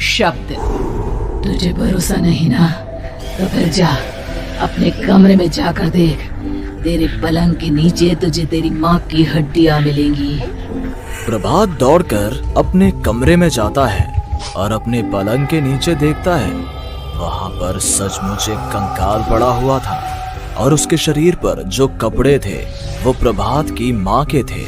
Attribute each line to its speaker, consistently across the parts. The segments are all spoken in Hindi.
Speaker 1: शब्द, तुझे भरोसा नहीं ना, तो फिर जा अपने कमरे में जाकर देख। तेरे पलंग के नीचे तुझे तेरी माँ की हड्डियां मिलेंगी।
Speaker 2: प्रभात दौड़कर अपने कमरे में जाता है और अपने पलंग के नीचे देखता है। वहां पर सचमुच एक कंकाल पड़ा हुआ था और उसके शरीर पर जो कपड़े थे वो प्रभात की माँ के थे।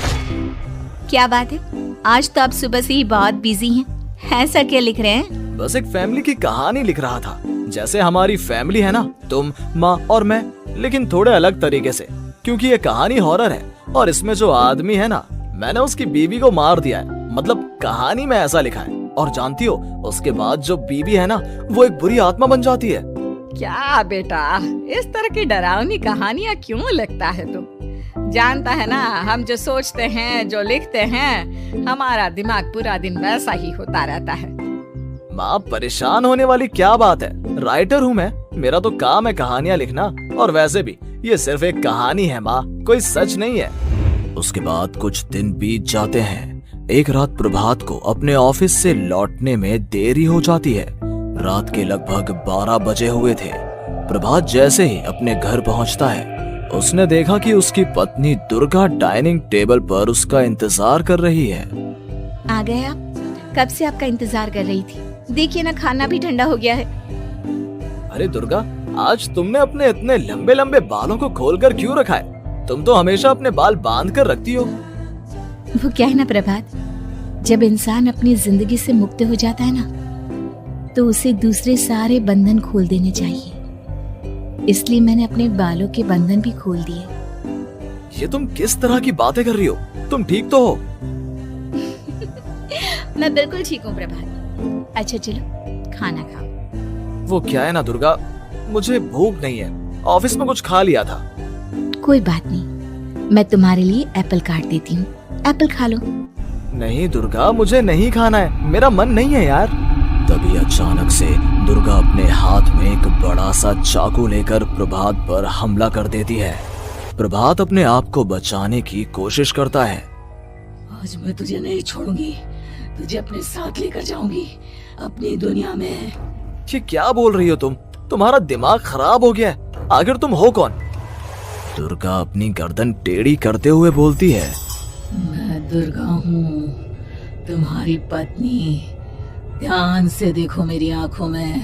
Speaker 3: क्या बात है, आज तो आप सुबह से ही बहुत बिजी हैं। ऐसा क्या लिख रहे हैं?
Speaker 2: बस एक फैमिली की कहानी लिख रहा था। जैसे हमारी फैमिली है ना, तुम, माँ और मैं, लेकिन थोड़े अलग तरीके से, क्योंकि ये कहानी हॉरर है और इसमें जो आदमी है ना, मैंने उसकी बीवी को मार दिया है। मतलब कहानी में ऐसा लिखा है। और जानती हो, उसके बाद जो बीवी है ना, वो एक बुरी आत्मा बन जाती है।
Speaker 1: क्या बेटा, इस तरह की डरावनी कहानियाँ क्यों लिखता है तू? जानता है ना, हम जो सोचते हैं, जो लिखते हैं, हमारा दिमाग पूरा दिन वैसा ही होता रहता है।
Speaker 2: माँ, परेशान होने वाली क्या बात है? राइटर हूँ मैं, मेरा तो काम है कहानियाँ लिखना। और वैसे भी ये सिर्फ एक कहानी है माँ, कोई सच नहीं है। उसके बाद कुछ दिन बीत जाते हैं। एक रात प्रभात को अपने ऑफिस से लौटने में देरी हो जाती है। रात के लगभग 12 बजे हुए थे। प्रभात जैसे ही अपने घर पहुंचता है, उसने देखा कि उसकी पत्नी दुर्गा डाइनिंग टेबल पर उसका इंतजार कर रही है।
Speaker 3: आ गए आप? कब से आपका इंतजार कर रही थी। देखिए ना, खाना भी ठंडा हो गया है।
Speaker 2: अरे दुर्गा, आज तुमने अपने इतने लंबे लंबे बालों को खोलकर क्यों रखा है? तुम तो हमेशा अपने बाल बांध कर रखती हो।
Speaker 3: वो क्या है ना प्रभात, जब इंसान अपनी जिंदगी से मुक्त हो जाता है ना, तो उसे दूसरे सारे बंधन खोल देने चाहिए। इसलिए मैंने अपने बालों के बंधन भी खोल दिए।
Speaker 2: ये तुम किस तरह की बातें कर रही हो? तुम ठीक तो हो?
Speaker 3: मैं बिल्कुल ठीक हूँ प्रभात। अच्छा चलो खाना खाओ।
Speaker 2: वो क्या है ना दुर्गा, मुझे भूख नहीं है। ऑफिस में कुछ खा लिया था।
Speaker 3: कोई बात नहीं, मैं तुम्हारे लिए एप्पल काट देती हूँ, एप्पल खा लो।
Speaker 2: नहीं दुर्गा, मुझे नहीं खाना है, मेरा मन नहीं है यार। तभी अचानक से दुर्गा अपने हाथ में एक बड़ा सा चाकू लेकर प्रभात पर हमला कर देती है। प्रभात अपने आप को बचाने की कोशिश करता है।
Speaker 1: आज मैं तुझे नहीं छोड़ूंगी, तुझे अपने साथ लेकर जाऊंगी अपनी दुनिया में।
Speaker 2: ये क्या बोल रही हो तुम? तुम्हारा दिमाग खराब हो गया है। आखिर तुम हो कौन? दुर्गा अपनी गर्दन टेढ़ी करते हुए बोलती है।
Speaker 1: मैं दुर्गा हूँ, तुम्हारी पत्नी। ध्यान से देखो मेरी आंखों में।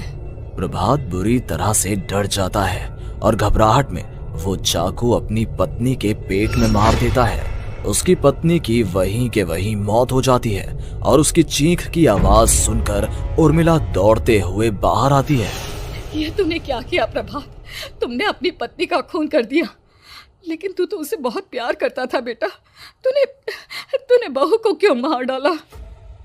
Speaker 2: प्रभात बुरी तरह से डर जाता है और घबराहट में वो चाकू अपनी पत्नी के पेट में मार देता है। उसकी पत्नी की वहीं के वहीं मौत हो जाती है और उसकी चीख की आवाज सुनकर उर्मिला दौड़ते हुए बाहर आती है।
Speaker 1: ये तूने क्या किया प्रभात? तुमने अपनी पत्नी का खून कर दिया, लेकिन तू तो उसे बहुत प्यार करता था बेटा। तूने बहू को क्यों मार डाला?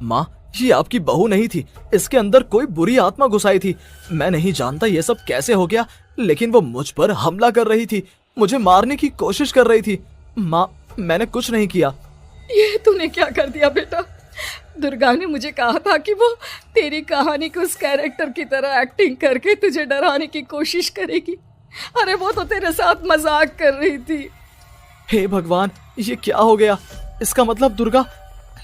Speaker 2: माँ, ये आपकी बहू नहीं थी, इसके अंदर कोई बुरी आत्मा घुसाई थी। मैं नहीं जानता ये सब कैसे हो गया, लेकिन वो मुझ पर हमला कर रही थी, मुझे मारने की कोशिश कर रही थी। माँ, मैंने कुछ नहीं किया।
Speaker 1: ये तूने क्या कर दिया बेटा? दुर्गा ने मुझे कहा था कि वो तेरी कहानी को उस कैरेक्टर की तरह एक्टिंग करके तुझे डराने की कोशिश करेगी। अरे वो तो तेरे साथ मजाक कर रही थी।
Speaker 2: हे भगवान, ये क्या हो गया? इसका मतलब दुर्गा।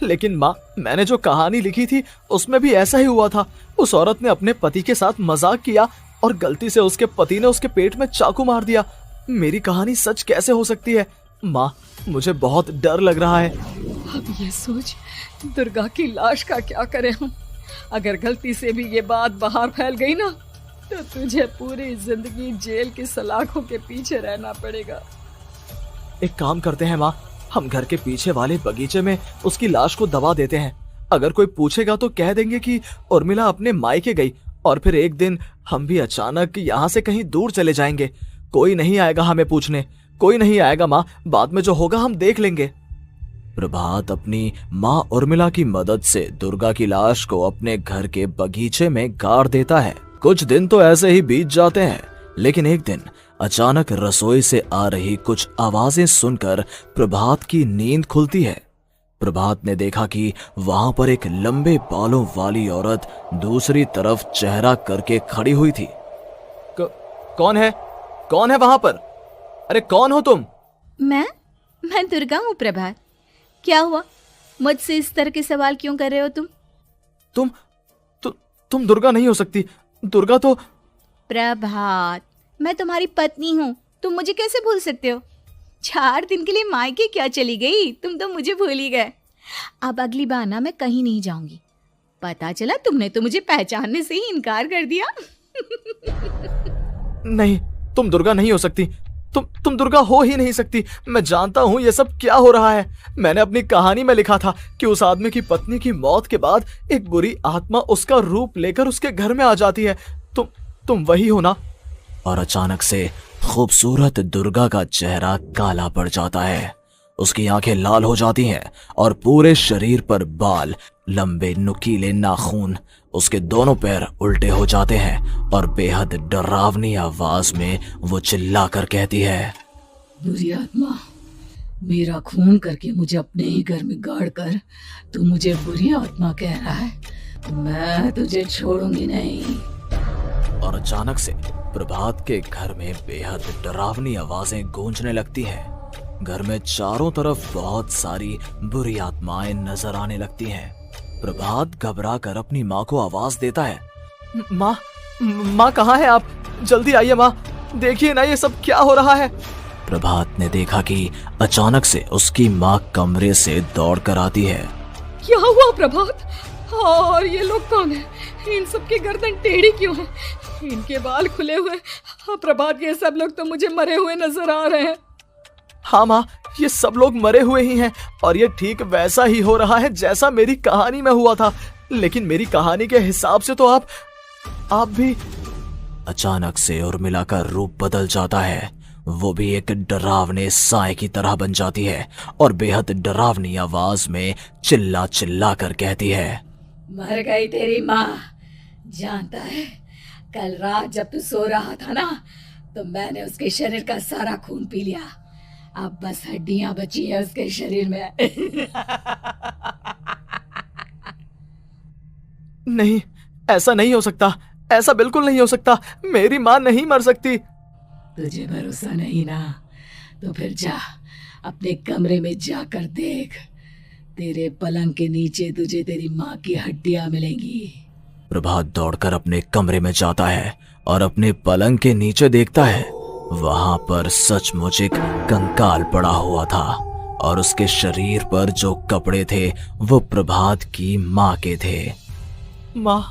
Speaker 2: लेकिन माँ, मैंने जो कहानी लिखी थी उसमें भी ऐसा ही हुआ था। उस औरत ने अपने पति के साथ मजाक किया और गलती से उसके पति ने उसके पेट में चाकू मार दिया। मेरी कहानी सच कैसे हो सकती है? माँ, मुझे बहुत डर लग रहा है।
Speaker 1: अब ये सोच, दुर्गा की लाश का क्या करें हम? अगर गलती से भी ये बात बाहर फैल गई ना, तो तुझे पूरी जिंदगी जेल की सलाखों के पीछे रहना पड़ेगा।
Speaker 2: एक काम करते हैं माँ, हम घर के पीछे वाले बगीचे में उसकी लाश को दबा देते हैं। अगर कोई पूछेगा तो कह देंगे कि उर्मिला अपने मायके गई और फिर एक दिन हम भी अचानक यहाँ से कहीं दूर चले जाएंगे। कोई नहीं आएगा हमें पूछने, कोई नहीं आएगा माँ, बाद में जो होगा हम देख लेंगे। प्रभात अपनी माँ उर्मिला की मदद से दुर्गा की लाश को अपने घर के बगीचे में गाड़ देता है। कुछ दिन तो ऐसे ही बीत जाते हैं, लेकिन एक दिन अचानक रसोई से आ रही कुछ आवाजें सुनकर प्रभात की नींद खुलती है। प्रभात ने देखा कि वहां पर एक लंबे बालों वाली औरत दूसरी तरफ चेहरा करके खड़ी हुई थी। कौन है? कौन है वहां पर? अरे कौन हो तुम?
Speaker 3: मैं दुर्गा हूँ प्रभात। क्या हुआ? मुझसे इस तरह के सवाल क्यों कर रहे हो तुम?
Speaker 2: तुम दुर्गा नहीं हो सकती। दुर्गा तो
Speaker 3: प्रभात, मैं तुम्हारी पत्नी हूँ, तुम मुझे कैसे भूल सकते हो? 4 दिन के लिए मायके क्या चली गई, तुम तो मुझे भूल ही गए। अब अगली बार ना मैं कहीं नहीं जाऊंगी। पता चला तुमने तो मुझे पहचानने से ही इनकार कर दिया।
Speaker 2: नहीं, तुम दुर्गा नहीं हो सकती। तुम दुर्गा हो ही नहीं सकती। मैं जानता हूं ये सब क्या हो रहा है। मैंने अपनी कहानी में लिखा था कि उस आदमी की पत्नी की मौत के बाद एक बुरी आत्मा उसका रूप लेकर उसके घर में आ जाती है। तुम वही हो ना? और अचानक से खूबसूरत दुर्गा का चेहरा काला पड़ जाता है। उसकी आंखें लाल हो जाती हैं और पूरे शरीर पर बाल, लंबे नुकीले नाखून, उसके दोनों पैर उल्टे हो जाते हैं और बेहद डरावनी आवाज में वो चिल्लाकर कहती है,
Speaker 1: बुरी आत्मा, मेरा खून करके मुझे अपने ही घर में गाड़ कर तू मुझे बुरी आत्मा कह रहा है? मैं तुझे छोड़ूंगी नहीं।
Speaker 2: और अचानक से प्रभात के घर में बेहद डरावनी आवाजें गूंजने लगती हैं। घर में चारों तरफ बहुत सारी बुरी आत्माएं नजर आने लगती हैं। प्रभात घबरा कर अपनी माँ को आवाज देता है, माँ कहाँ है आप? जल्दी आइए माँ, देखिए ना ये सब क्या हो रहा है। प्रभात ने देखा कि अचानक से उसकी माँ कमरे से दौड़ कर आती है।
Speaker 1: क्या हुआ प्रभात? और ये लोग कौन है? इन सब की गर्दन टेढ़ी क्यों है? इनके बाल खुले हुए। हाँ प्रभात, ये सब लोग तो मुझे मरे हुए नजर आ रहे हैं।
Speaker 2: हाँ माँ, ये सब लोग मरे हुए ही हैं और ये ठीक वैसा ही हो रहा है जैसा मेरी कहानी में हुआ था। लेकिन मेरी कहानी के हिसाब से तो आप भी। अचानक से उर्मिला का रूप बदल जाता है। वो भी एक डरावने साए की तरह बन जाती है और बेहद डरावनी आवाज में चिल्ला चिल्ला कर कहती है,
Speaker 1: मर गई तेरी माँ। जानता है, कल रात जब तू सो रहा था ना, तो मैंने उसके शरीर का सारा खून पी लिया। अब बस हड्डियां बची है उसके शरीर में।
Speaker 2: नहीं, ऐसा नहीं हो सकता। ऐसा बिल्कुल नहीं हो सकता। मेरी माँ नहीं मर सकती।
Speaker 1: तुझे भरोसा नहीं ना? तो फिर जा, अपने कमरे में जाकर देख। तेरे पलंग के नीचे तुझे तेरी माँ की हड्डियां मिलेंगी।
Speaker 2: प्रभात दौड़कर अपने कमरे में जाता है और अपने पलंग के नीचे देखता है। वहां पर सचमुच एक कंकाल पड़ा हुआ था और उसके शरीर पर जो कपड़े थे वो प्रभात की माँ के थे। माँ,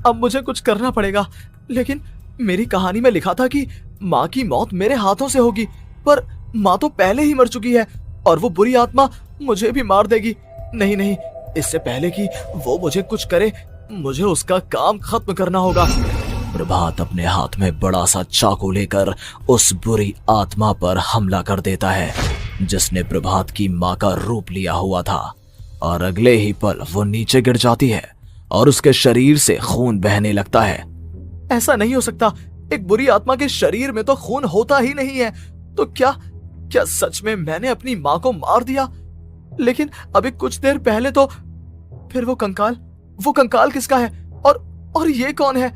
Speaker 2: अब मुझे कुछ करना पड़ेगा। लेकिन मेरी कहानी में लिखा था कि माँ की मौत मेरे हाथों से होगी, पर माँ तो पहले ही मर चुकी है और वो बुरी आत्मा मुझे भी मार देगी। नहीं नहीं, इससे पहले कि वो मुझे कुछ करे, मुझे उसका काम खत्म करना होगा। प्रभात अपने हाथ में बड़ा सा चाकू लेकर उस बुरी आत्मा पर हमला कर देता है जिसने प्रभात की माँ का रूप लिया हुआ था। और अगले ही पल वो नीचे गिर जाती है और उसके शरीर से खून बहने लगता है। ऐसा नहीं हो सकता। एक बुरी आत्मा के शरीर में तो खून होता ही नहीं है। तो क्या सच में मैंने अपनी माँ को मार दिया? लेकिन अभी कुछ देर पहले तो फिर वो कंकाल किसका है? और ये कौन है?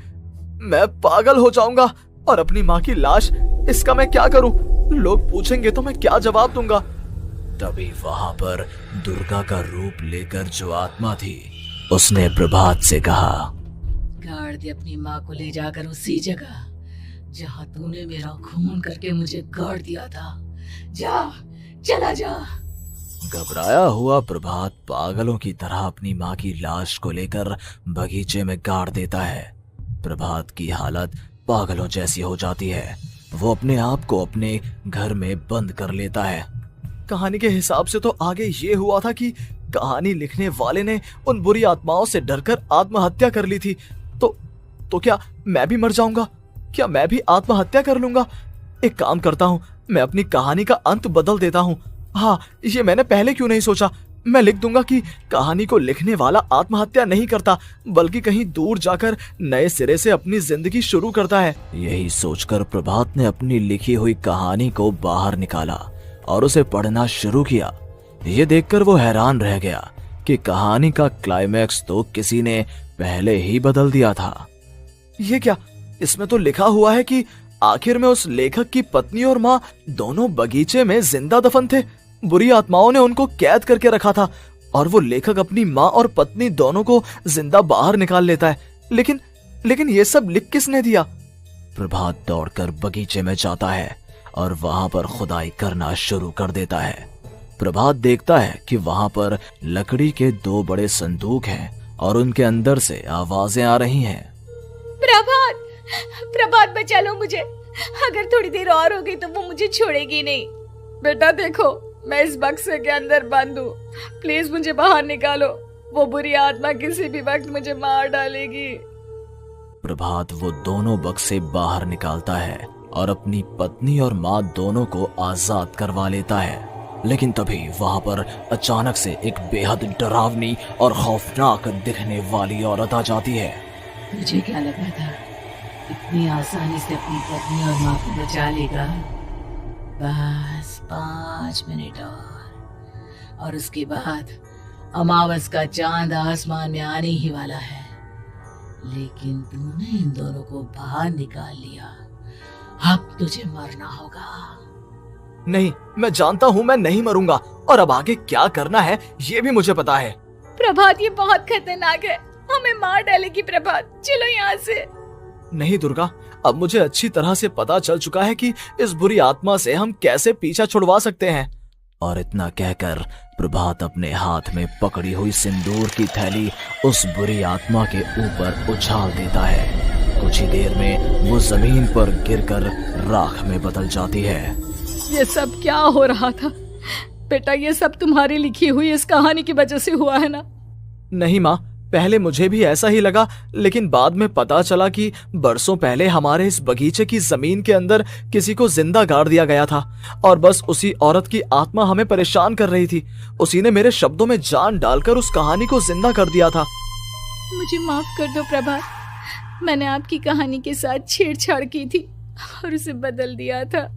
Speaker 2: मैं पागल हो जाऊंगा। और अपनी माँ की लाश, इसका मैं क्या करूं? लोग पूछेंगे तो मैं क्या जवाब दूंगा? तभी वहां पर दुर्गा का रूप लेकर जो आत्मा थी उसने प्रभात से कहा,
Speaker 1: गाड़ दे अपनी माँ को ले जाकर उसी जगह जहाँ तूने मेरा खून करके मुझे गाड़ दिया था। जा, चला जा।
Speaker 2: घबराया हुआ प्रभात पागलों की तरह अपनी माँ की लाश को लेकर बगीचे में गाड़ देता है। प्रभात की हालत पागलों जैसी हो जाती है। वो अपने आप को अपने घर में बंद कर लेता है। कहानी के हिसाब से तो आगे ये हुआ था कि कहानी लिखने वाले ने उन बुरी आत्माओं से डरकर आत्महत्या कर ली थी। तो क्या मैं भी मर जाऊंगा? क्या मैं भी आत्महत्या कर लूंगा? एक काम करता हूँ, मैं अपनी कहानी का अंत बदल देता हूँ। हाँ, ये मैंने पहले क्यों नहीं सोचा। मैं लिख दूंगा कि कहानी को लिखने वाला आत्महत्या नहीं करता, बल्कि कहीं दूर जाकर नए सिरे से अपनी जिंदगी शुरू करता है। यही सोचकर प्रभात ने अपनी लिखी हुई कहानी को बाहर निकाला और उसे पढ़ना शुरू किया। ये देखकर वो हैरान रह गया कि कहानी का क्लाइमैक्स तो किसी ने पहले ही बदल दिया था। ये क्या? इसमें तो लिखा हुआ है कि आखिर में उस लेखक की पत्नी और माँ दोनों बगीचे में जिंदा दफन थे। बुरी आत्माओं ने उनको कैद करके रखा था और वो लेखक अपनी माँ और पत्नी दोनों को जिंदा बाहर निकाल लेता है। लेकिन ये सब लिख किसने दिया? प्रभात दौड़कर बगीचे में जाता है और वहां पर खुदाई करना शुरू कर देता है। प्रभात देखता है कि वहां पर लकड़ी के 2 बड़े संदूक हैं और उनके अंदर से आवाजें आ रही हैं।
Speaker 3: प्रभात बचा लो मुझे, अगर थोड़ी देर और हो गई तो वो मुझे छोड़ेगी नहीं।
Speaker 1: बेटा देखो, मैं इस बक्से के अंदर बंद हूँ, प्लीज मुझे बाहर निकालो, वो बुरी आत्मा किसी भी वक्त मुझे मार डालेगी।
Speaker 2: प्रभात वो दोनों बक्से बाहर निकालता है और अपनी पत्नी और माँ दोनों को आजाद करवा लेता है। लेकिन तभी वहां पर अचानक से एक बेहद डरावनी और खौफनाक दिखने वाली औरत आ जाती है।
Speaker 4: मुझे क्या लगा था इतनी आसानी से अपनी पत्नी और माँ को बचा लेगा। बस 5 मिनट और उसके बाद अमावस का चांद आसमान में आने ही वाला है। लेकिन तूने इन दोनों को बाहर निकाल लिया, अब तुझे मरना होगा।
Speaker 2: नहीं, मैं जानता हूँ मैं नहीं मरूंगा, और अब आगे क्या करना है ये भी मुझे पता है।
Speaker 3: प्रभात ये बहुत खतरनाक है, हमें मार डालेगी प्रभात, चलो यहाँ से।
Speaker 2: नहीं दुर्गा, अब मुझे अच्छी तरह से पता चल चुका है कि इस बुरी आत्मा से हम कैसे पीछा छुड़वा सकते हैं। और इतना कहकर प्रभात अपने हाथ में पकड़ी हुई सिंदूर की थैली उस बुरी आत्मा के ऊपर उछाल देता है। कुछ ही देर में वो जमीन पर गिरकर राख में बदल जाती है।
Speaker 1: ये सब क्या हो रहा था बेटा? ये सब तुम्हारी लिखी हुई इस कहानी की वजह से हुआ है ना?
Speaker 2: नहीं माँ, पहले मुझे भी ऐसा ही लगा, लेकिन बाद में पता चला कि बरसों पहले हमारे इस बगीचे की जमीन के अंदर किसी को जिंदा गाड़ दिया गया था और बस उसी औरत की आत्मा हमें परेशान कर रही थी। उसी ने मेरे शब्दों में जान डालकर उस कहानी को जिंदा कर दिया था।
Speaker 3: मुझे माफ कर दो प्रभात, मैंने आपकी कहानी के साथ छेड़छाड़ की थी और उसे बदल दिया था।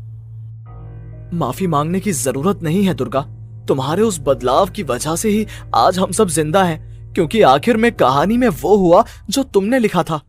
Speaker 2: माफी मांगने की जरूरत नहीं है दुर्गा, तुम्हारे उस बदलाव की वजह से ही आज हम सब जिंदा हैं, क्योंकि आखिर में कहानी में वो हुआ जो तुमने लिखा था।